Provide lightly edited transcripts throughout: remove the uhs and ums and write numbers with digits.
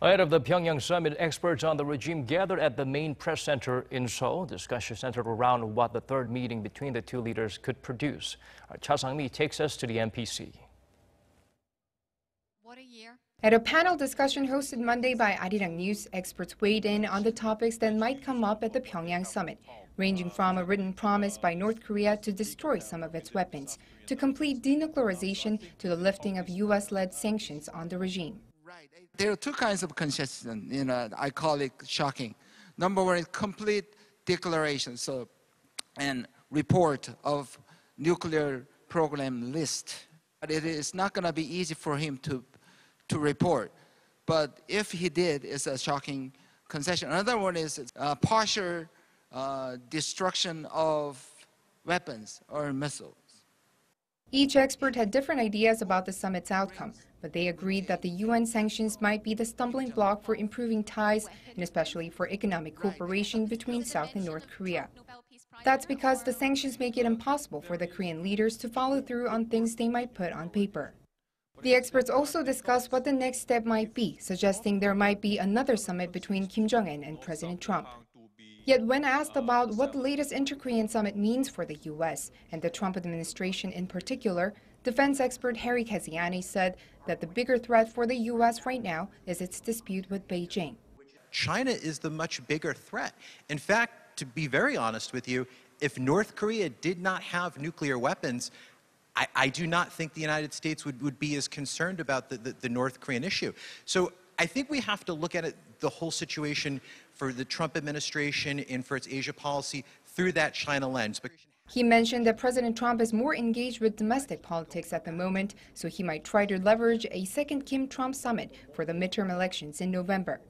Ahead of the Pyongyang summit, experts on the regime gathered at the main press center in Seoul. Discussion centered around what the third meeting between the two leaders could produce. Cha Sang-mi takes us to the MPC. At a panel discussion hosted Monday by Arirang News, experts weighed in on the topics that might come up at the Pyongyang summit, ranging from a written promise by North Korea to destroy some of its weapons, to complete denuclearization, to the lifting of U.S.-led sanctions on the regime. There are two kinds of concession, I call it shocking. Number one is complete declaration, and report of nuclear program list. But it is not going to be easy for him to report. But if he did, it's a shocking concession. Another one is partial destruction of weapons or missiles. Each expert had different ideas about the summit's outcome, but they agreed that the UN sanctions might be the stumbling block for improving ties and especially for economic cooperation between South and North Korea. That's because the sanctions make it impossible for the Korean leaders to follow through on things they might put on paper. The experts also discussed what the next step might be, suggesting there might be another summit between Kim Jong-un and President Trump. Yet when asked about what the latest inter-Korean summit means for the U.S. and the Trump administration in particular, defense expert Harry Kaziani said that the bigger threat for the U.S. right now is its dispute with Beijing. China is the much bigger threat. In fact, to be very honest with you, if North Korea did not have nuclear weapons, I do not think the United States would be as concerned about the North Korean issue. So I think we have to look at it, the whole situation for the Trump administration and for its Asia policy through that China lens. He mentioned that President Trump is more engaged with domestic politics at the moment, so he might try to leverage a second Kim-Trump summit for the midterm elections in November.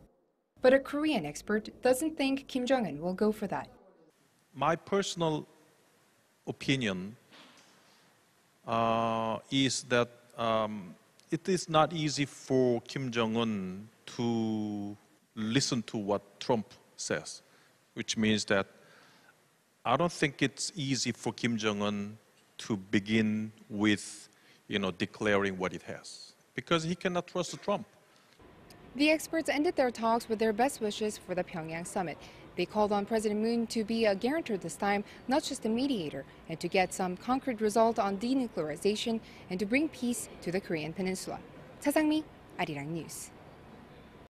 But a Korean expert doesn't think Kim Jong-un will go for that. My personal opinion is that it is not easy for Kim Jong-un to listen to what Trump says, which means that I don't think it's easy for Kim Jong-un to begin with, declaring what it has, because he cannot trust Trump. The experts ended their talks with their best wishes for the Pyongyang summit. They called on President Moon to be a guarantor this time, not just a mediator, and to get some concrete result on denuclearization and to bring peace to the Korean peninsula. Cha Sang-mi, Arirang News.